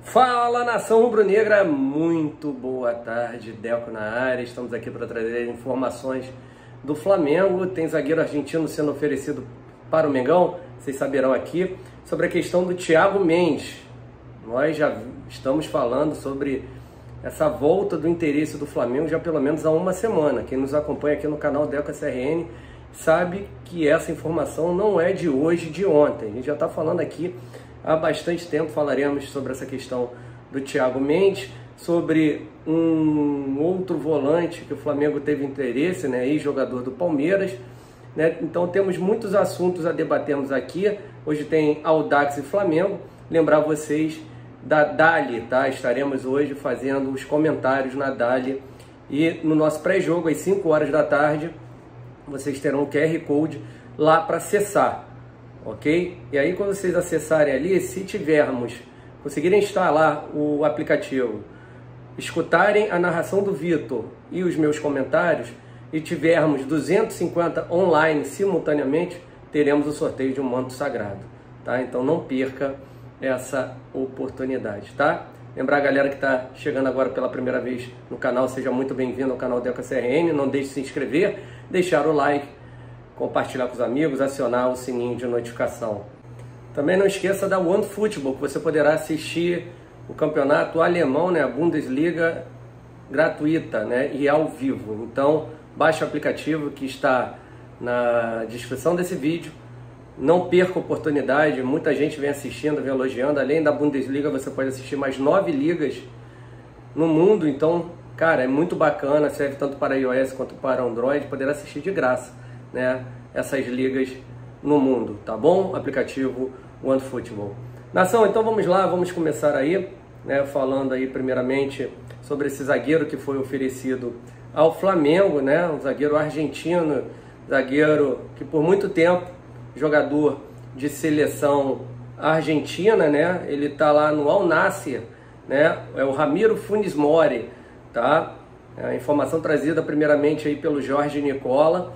Fala, nação rubro-negra, muito boa tarde, Deco na área. Estamos aqui para trazer informações do Flamengo. Tem zagueiro argentino sendo oferecido para o Mengão, vocês saberão aqui, sobre a questão do Thiago Mendes. Nós já estamos falando sobre essa volta do interesse do Flamengo já pelo menos há uma semana. Quem nos acompanha aqui no canal Deco SRN sabe que essa informação não é de hoje, de ontem. A gente já está falando aqui há bastante tempo. Falaremos sobre essa questão do Thiago Mendes, sobre um outro volante que o Flamengo teve interesse, né, ex-jogador do Palmeiras, né? Então temos muitos assuntos a debatermos aqui. Hoje tem Audax e Flamengo. Lembrar vocês da Dali, tá? Estaremos hoje fazendo os comentários na Dali e no nosso pré-jogo às 5 horas da tarde vocês terão o QR Code lá para acessar. Ok? E aí quando vocês acessarem ali, se conseguirem instalar o aplicativo, escutarem a narração do Vitor e os meus comentários e tivermos 250 online simultaneamente, teremos o sorteio de um manto sagrado, tá? Então não perca essa oportunidade, tá? Lembrar a galera que está chegando agora pela primeira vez no canal, seja muito bem-vindo ao canal Deco SRN, não deixe de se inscrever, deixar o like, compartilhar com os amigos, acionar o sininho de notificação. Também não esqueça da OneFootball, que você poderá assistir o campeonato alemão, né, a Bundesliga, gratuita, né, e ao vivo. Então, baixe o aplicativo que está na descrição desse vídeo. Não perca a oportunidade, muita gente vem assistindo, vem elogiando. Além da Bundesliga, você pode assistir mais 9 ligas no mundo. Então, cara, é muito bacana, serve tanto para iOS quanto para Android, poder assistir de graça, né, essas ligas no mundo, tá bom? Aplicativo OneFootball. Nação, então vamos lá, vamos começar aí, né, falando aí primeiramente sobre esse zagueiro que foi oferecido ao Flamengo, né, um zagueiro argentino, zagueiro que por muito tempo, jogador de seleção argentina, né, ele tá lá no Al Nassr, né, é o Ramiro Funes Mori, tá? É a informação trazida primeiramente aí pelo Jorge Nicola.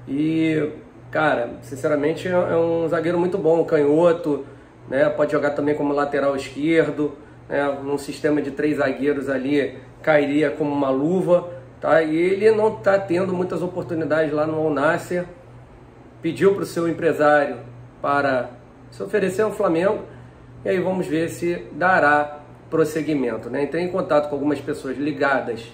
E, cara, sinceramente é um zagueiro muito bom, canhoto, né? Pode jogar também como lateral esquerdo, né? Num sistema de 3 zagueiros ali, cairia como uma luva, tá? E ele não está tendo muitas oportunidades lá no Al Nassr. Pediu para o seu empresário para se oferecer ao Flamengo, e aí vamos ver se dará prosseguimento, né? Entrei em contato com algumas pessoas ligadas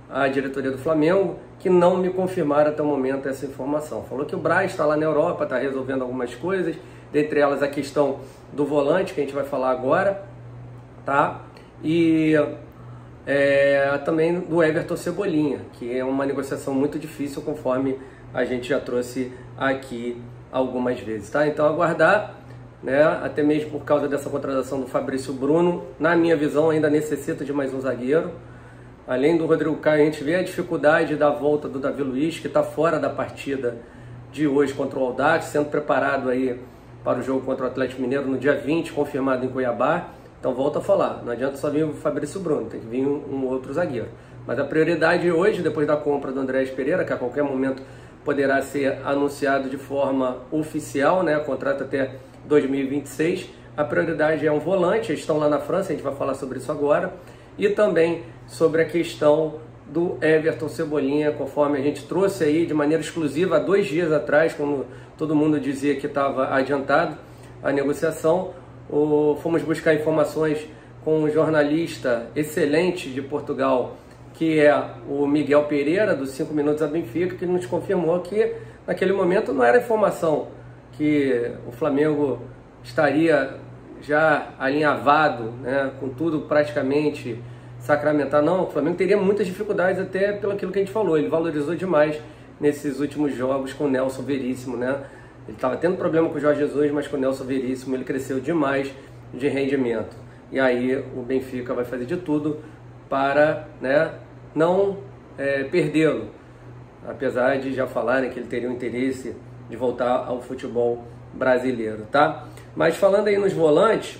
à diretoria do Flamengo, que não me confirmaram até o momento essa informação. Falou que o Braz está lá na Europa, está resolvendo algumas coisas, dentre elas a questão do volante, que a gente vai falar agora, tá? E também do Everton Cebolinha, que é uma negociação muito difícil, conforme a gente já trouxe aqui algumas vezes, tá? Então aguardar, né? Até mesmo por causa dessa contratação do Fabrício Bruno, na minha visão ainda necessita de mais um zagueiro. Além do Rodrigo Caio, a gente vê a dificuldade da volta do Davi Luiz, que está fora da partida de hoje contra o Audax, sendo preparado aí para o jogo contra o Atlético Mineiro no dia 20, confirmado em Cuiabá. Então volto a falar, não adianta só vir o Fabrício Bruno, tem que vir um outro zagueiro. Mas a prioridade hoje, depois da compra do Andrés Pereira, que a qualquer momento poderá ser anunciado de forma oficial, né, contrato até 2026, a prioridade é um volante. Eles estão lá na França, a gente vai falar sobre isso agora. E também sobre a questão do Everton Cebolinha, conforme a gente trouxe aí de maneira exclusiva há 2 dias atrás, quando todo mundo dizia que estava adiantado a negociação. Fomos buscar informações com um jornalista excelente de Portugal, que é o Miguel Pereira, dos 5 Minutos a Benfica, que nos confirmou que naquele momento não era informação que o Flamengo estaria já alinhavado, né, com tudo praticamente sacramentado. Não, o Flamengo teria muitas dificuldades, até pelo aquilo que a gente falou. Ele valorizou demais nesses últimos jogos com o Nelson Veríssimo, né? Ele estava tendo problema com o Jorge Jesus, mas com o Nelson Veríssimo ele cresceu demais de rendimento. E aí o Benfica vai fazer de tudo para, né, não perdê-lo, apesar de já falarem que ele teria o interesse de voltar ao futebol brasileiro, tá? Mas falando aí nos volantes,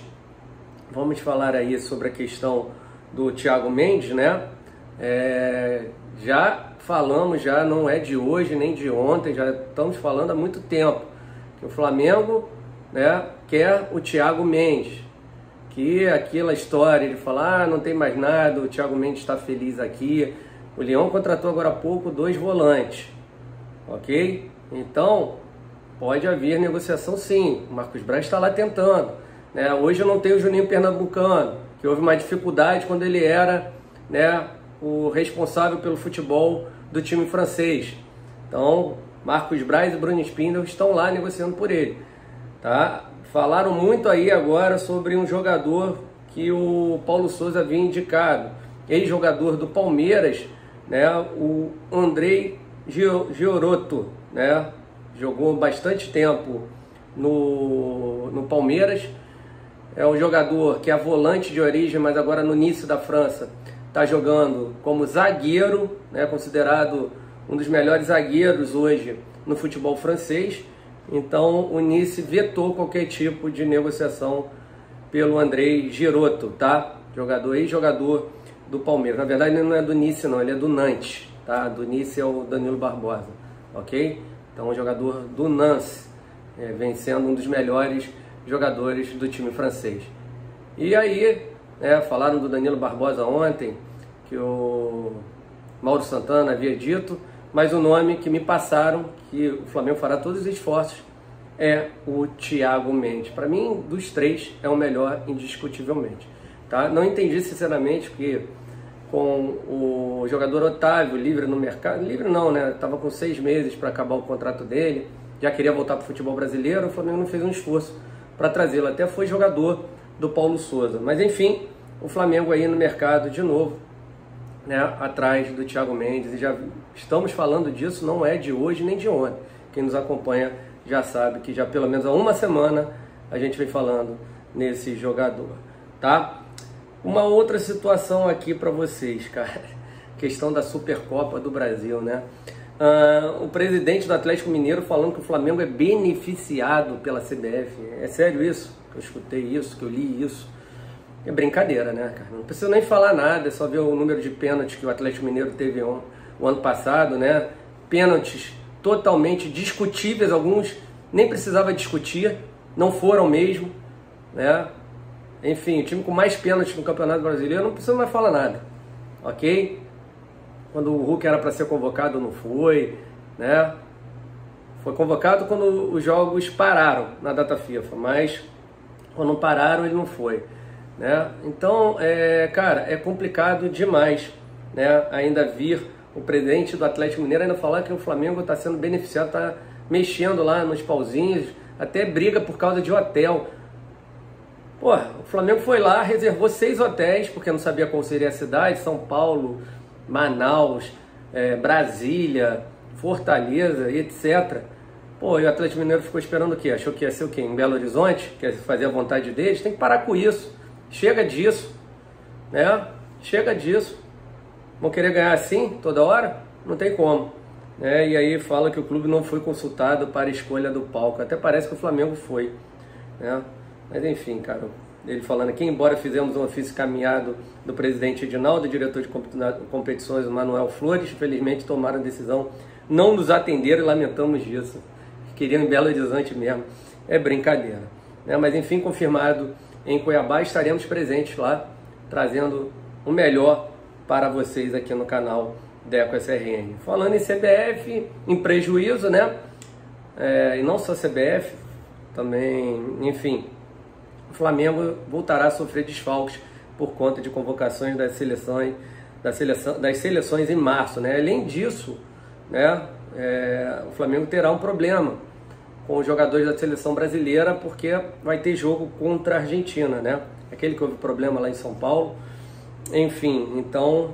vamos falar aí sobre a questão do Thiago Mendes, né? Já falamos, já não é de hoje nem de ontem, já estamos falando há muito tempo que o Flamengo, né, quer o Thiago Mendes, que aquela história de falar, não tem mais nada, o Thiago Mendes está feliz aqui. O Leão contratou agora há pouco 2 volantes, ok? Então, pode haver negociação sim, o Marcos Braz está lá tentando, né? Hoje eu não tenho o Juninho Pernambucano, que houve uma dificuldade quando ele era, né, o responsável pelo futebol do time francês. Então, Marcos Braz e Bruno Spindel estão lá negociando por ele, tá? Falaram muito aí agora sobre um jogador que o Paulo Sousa havia indicado, ex-jogador do Palmeiras, né? O Andrei Giorotto, né? Jogou bastante tempo no Palmeiras. É um jogador que é volante de origem, mas agora no Nice da França está jogando como zagueiro, né? Considerado um dos melhores zagueiros hoje no futebol francês. Então o Nice vetou qualquer tipo de negociação pelo Andrei Giorotto, tá? Ex-jogador do Palmeiras. Na verdade ele não é do Nice não, ele é do Nantes, tá? Do Nice é o Danilo Barbosa, ok? Então, um jogador do Nantes, vem sendo um dos melhores jogadores do time francês. E aí, falaram do Danilo Barbosa ontem, que o Mauro Santana havia dito, mas o nome que me passaram, que o Flamengo fará todos os esforços, é o Thiago Mendes. Para mim, dos 3, é o melhor indiscutivelmente. Tá? Não entendi sinceramente porque com o jogador Otávio livre no mercado, livre não, né? Estava com 6 meses para acabar o contrato dele, já queria voltar para o futebol brasileiro, o Flamengo não fez um esforço para trazê-lo, até foi jogador do Paulo Sousa. Mas enfim, o Flamengo aí no mercado de novo, né? Atrás do Thiago Mendes, e já estamos falando disso, não é de hoje nem de ontem. Quem nos acompanha já sabe que já pelo menos há uma semana a gente vem falando nesse jogador, tá? Uma outra situação aqui para vocês, cara, questão da Supercopa do Brasil, né? O presidente do Atlético Mineiro falando que o Flamengo é beneficiado pela CBF. É sério isso? Eu escutei isso, que eu li isso. É brincadeira, né, cara? Não precisa nem falar nada, é só ver o número de pênaltis que o Atlético Mineiro teve o ano passado, né? Pênaltis totalmente discutíveis, alguns nem precisava discutir, não foram mesmo, né? Enfim, o time com mais pênaltis no Campeonato Brasileiro não precisa mais falar nada, ok? Quando o Hulk era para ser convocado, não foi, né? Foi convocado quando os jogos pararam na data FIFA, mas quando não pararam ele não foi, né? Então, cara, é complicado demais, né? Ainda vir o presidente do Atlético Mineiro ainda falar que o Flamengo está sendo beneficiado, está mexendo lá nos pauzinhos, até briga por causa de hotel. Pô, o Flamengo foi lá, reservou 6 hotéis, porque não sabia qual seria a cidade, São Paulo, Manaus, Brasília, Fortaleza, etc. Pô, e o Atlético Mineiro ficou esperando o quê? Achou que ia ser o quê? Em Belo Horizonte? Quer fazer a vontade deles? Tem que parar com isso. Chega disso, né? Chega disso. Vão querer ganhar assim, toda hora? Não tem como. E aí fala que o clube não foi consultado para a escolha do palco. Até parece que o Flamengo foi, né? Mas enfim, cara, ele falando aqui, embora fizemos um ofício caminhado do presidente Edinaldo, diretor de competições, o Manuel Flores, infelizmente tomaram a decisão, não nos atenderam e lamentamos disso. Queriam em Belo Horizonte mesmo, é brincadeira, né? Mas enfim, confirmado em Cuiabá, estaremos presentes lá, trazendo o melhor para vocês aqui no canal Deco SRN. Falando em CBF, em prejuízo, né? E não só CBF, também, enfim, o Flamengo voltará a sofrer desfalques por conta de convocações das seleções em março, né? Além disso, né, o Flamengo terá um problema com os jogadores da seleção brasileira, porque vai ter jogo contra a Argentina, né? Aquele que houve problema lá em São Paulo. Enfim, então,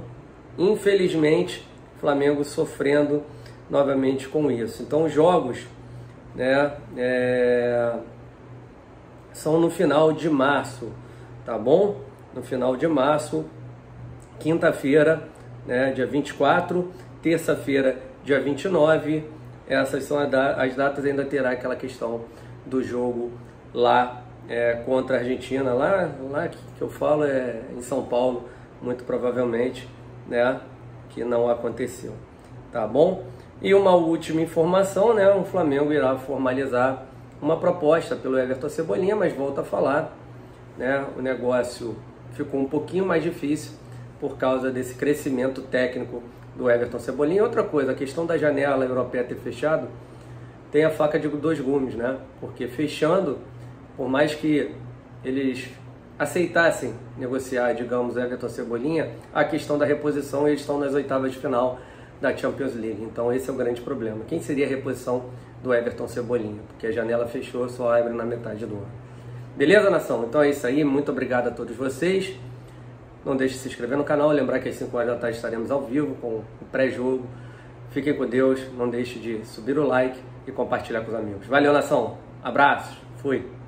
infelizmente, o Flamengo sofrendo novamente com isso. Então, os jogos, né, são no final de março, tá bom? No final de março, quinta-feira, né, dia 24, terça-feira, dia 29, essas são as datas, ainda terá aquela questão do jogo lá contra a Argentina, lá que eu falo em São Paulo, muito provavelmente, né, que não aconteceu, tá bom? E uma última informação, né, o Flamengo irá formalizar uma proposta pelo Everton Cebolinha, mas volto a falar, né, o negócio ficou um pouquinho mais difícil por causa desse crescimento técnico do Everton Cebolinha. E outra coisa, a questão da janela europeia ter fechado, tem a faca de dois gumes, né? Porque fechando, por mais que eles aceitassem negociar, digamos, Everton Cebolinha, a questão da reposição, eles estão nas oitavas de final da Champions League. Então esse é o grande problema. Quem seria a reposição do Everton Cebolinha? Porque a janela fechou, só abre na metade do ano. Beleza, nação? Então é isso aí. Muito obrigado a todos vocês. Não deixe de se inscrever no canal. Lembrar que às 5 horas da tarde estaremos ao vivo com o pré-jogo. Fiquem com Deus. Não deixe de subir o like e compartilhar com os amigos. Valeu, nação. Abraços. Fui.